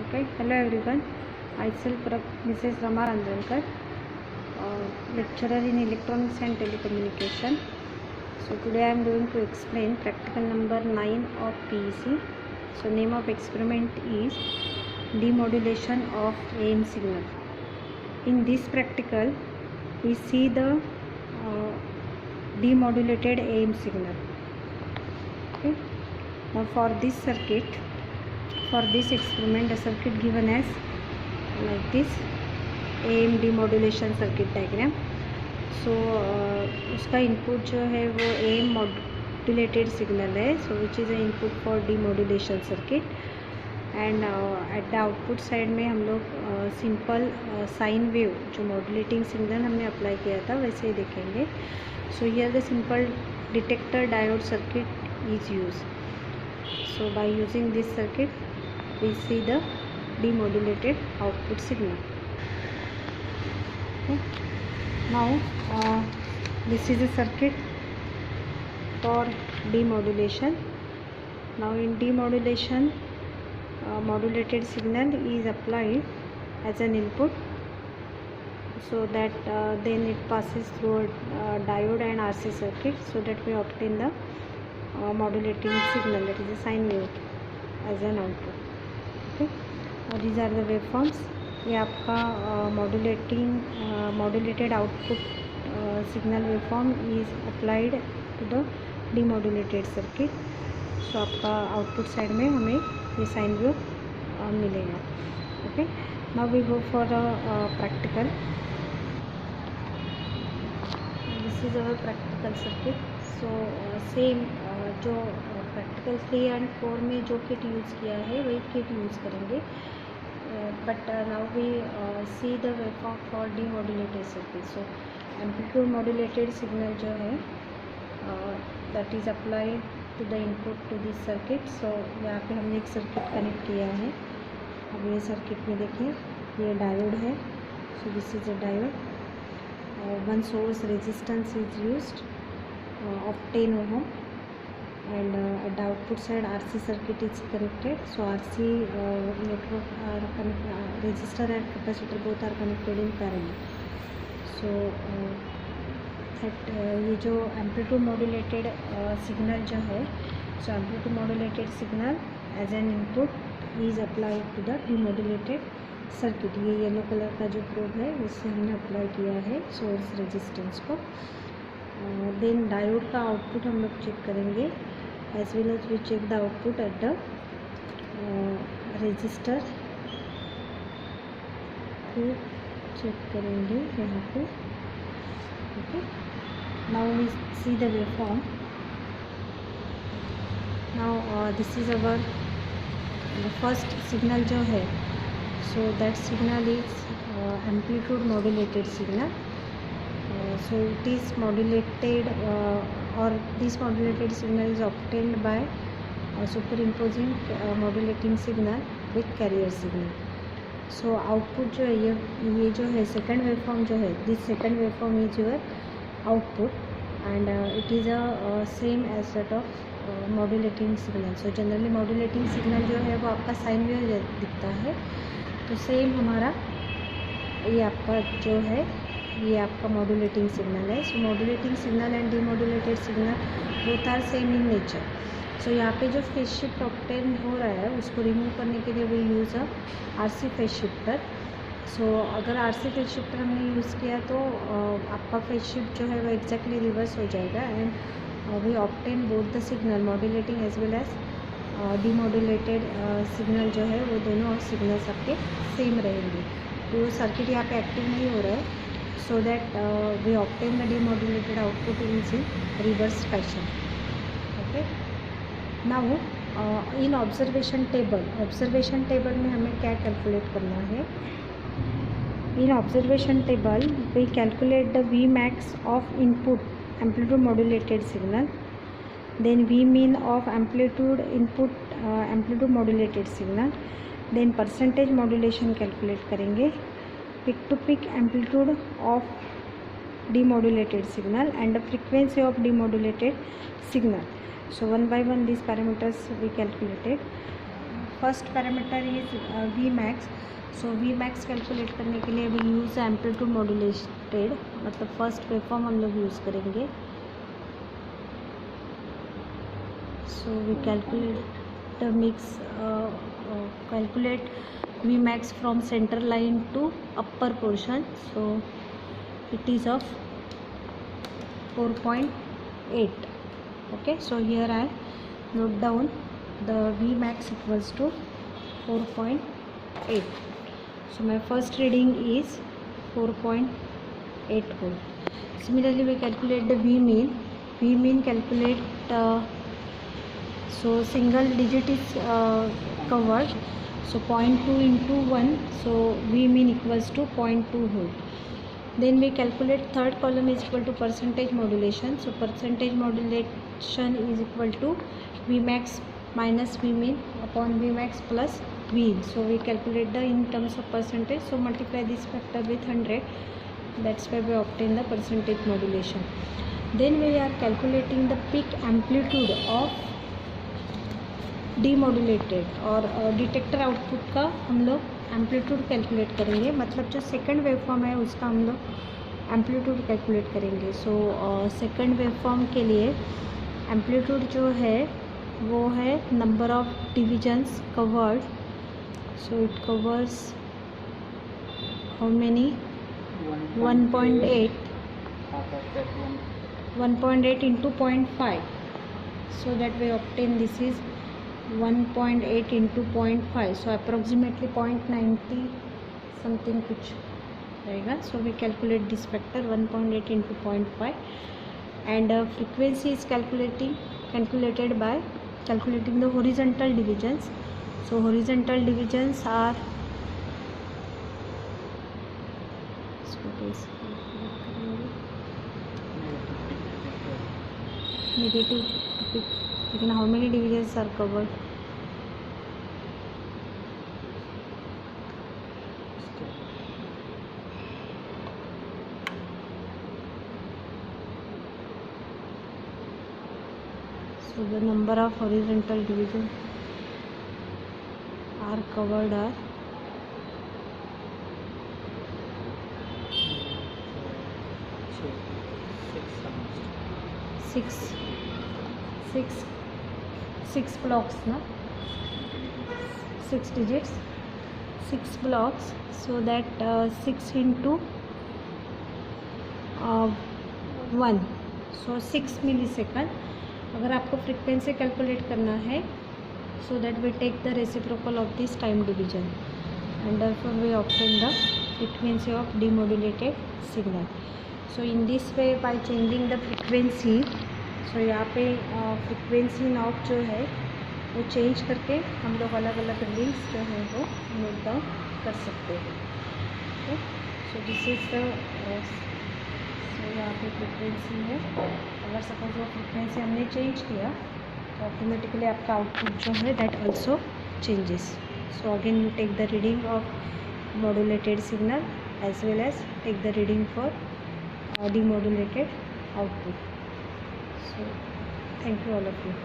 Okay, hello everyone. Myself Mrs. Rama Randhankar, lecturer in electronics and telecommunication. So today I am going to explain practical number 9 of PEC. So name of experiment is demodulation of AM signal. In this practical, we see the demodulated AM signal. Okay. Now for this circuit, for this experiment, the circuit given as like this AM demodulation circuit diagram. So उसका input जो है वो AM modulated signal है, so which is a input for demodulation circuit. And at the output side में हम लोग simple sine wave जो modulating signal हमने अप्लाई किया था वैसे ही देखेंगे. So here the simple detector diode circuit is use. So by using this circuit we see the demodulated output signal. Okay. Now this is a circuit for demodulation. Now in demodulation, modulated signal is applied as an input, so that then it passes through a diode and RC circuit, so that we obtain the modulating signal, that is a sine wave, as an output. These are the waveforms. ये आपका modulated output signal waveform is applied to the demodulated circuit. So आपका output side में हमें ये sine wave मिलेगा. Okay. Now we go for a practical. This is our practical circuit. So same जो practical 3 and 4 में जो kit use किया है वही किट यूज़ करेंगे. But now we see the waveform for demodulated circuit. So amplitude modulated signal जो है that is applied to the input to this circuit. So यहाँ पे हमने एक सर्किट कनेक्ट किया है. अब ये सर्किट में देखिए ये डायोड है. So this is a diode. One source resistance is used of 10 ohm, and at the output side RC circuit is connected. So RC network resistor and capacitor both are connected in parallel. So ये जो amplitude modulated signal जो है, so amplitude modulated signal as an input is applied to the demodulated circuit. ये yellow colour का जो probe है उससे हमने अप्लाई किया है सोर्स रेजिस्टेंस को. देन डायोड का आउटपुट हम लोग चेक करेंगे, as well as we check the output at the register को चेक करेंगे यहाँ पे. Okay. Now we see the waveform. Now this is our the first signal जो है. So that signal is amplitude modulated signal. So it is modulated or this modulated signal is obtained by superimposing modulating signal with carrier signal. So output जो है ये जो है second waveform जो है, this second waveform is your output, and it is a same as that of modulating signal. So generally modulating signal जो है वो आपका sine wave दिखता है. तो same हमारा ये आपका जो है ये आपका मॉड्यूलेटिंग सिग्नल है. So modulating signal and demodulated signal both are same in nature. So यहाँ पे जो फेज शिफ्ट ऑब्टेन हो रहा है उसको रिमूव करने के लिए we use a RC phase shifter. So अगर आरसी फेज शिफ्टर हमने यूज़ किया तो आपका फेज शिफ्ट जो है वो एग्जैक्टली रिवर्स हो जाएगा, and we obtain both the signal modulating as well as demodulated signal जो है वो दोनों सिग्नल्स आपके सेम रहेंगे. तो सर्किट यहाँ पे एक्टिव नहीं हो रहा है, so that we obtain the demodulated output in reverse fashion. Okay. Now in observation table में हमें क्या कैलकुलेट करना है. In observation table we calculate the Vmax of input amplitude modulated signal, then Vmin of amplitude input amplitude modulated signal, then percentage modulation calculate करेंगे, peak to peak amplitude of demodulated signal and the frequency of demodulated signal. So one by one these parameters we calculated. First parameter is V max. So V max calculate करने के लिए we use amplitude modulated, मतलब first waveform हम लोग use करेंगे. So we calculate the max, calculate Vmax from center line to upper portion. So it is of 4.8. okay, so here I note down the Vmax equals to 4.8. so my first reading is 4.8 volt. Similarly we calculate the V mean calculate, so single digit is covered, so 0.2 into 1, so V mean equals to 0.2 volt. Then we calculate third column is equal to percentage modulation. So percentage modulation is equal to Vmax minus V mean upon Vmax plus V in. So we calculate the in terms of percentage. So multiply this factor with 100. That's why we obtain the percentage modulation. Then we are calculating the peak amplitude of demodulated और detector output का हम लोग amplitude calculate करेंगे, मतलब जो second waveform है उसका हम लोग एम्पलीट्यूड कैलकुलेट करेंगे. सो सेकंड वेवफॉर्म के लिए एम्पलीट्यूड जो है वो है number of divisions covered. So it covers how many 1.8 into 0.5. so that we obtain this is 1.8 into 0.5, so approximately 0.90 something कुछ रहेगा. so we calculate this factor 1.8 into 0.5, and frequency is calculated by calculating the horizontal divisions. so horizontal divisions are negative, लेकिन how many divisions are covered? So the number of horizontal divisions are covered are 6 blocks, na 6 digits, 6 blocks. so that 6 into 1, so 6 millisecond. अगर आपको frequency calculate करना है, so that we take the reciprocal of this time division, and therefore we obtain the frequency of demodulated signal. so in this way, by changing the frequency, so यहाँ पे frequency knob जो है वो change करके हम लोग अलग अलग रीडिंग्स जो है वो नोट डाउन कर सकते हैं. Okay, so this is the, so यहाँ पे फ्रीक्वेंसी है. अगर सपोज वो फ्रीक्वेंसी हमने चेंज किया तो ऑटोमेटिकली आपका आउटपुट जो है that also changes. So again you take the reading of modulated signal as well as take the reading for demodulated output. So thank you all of you.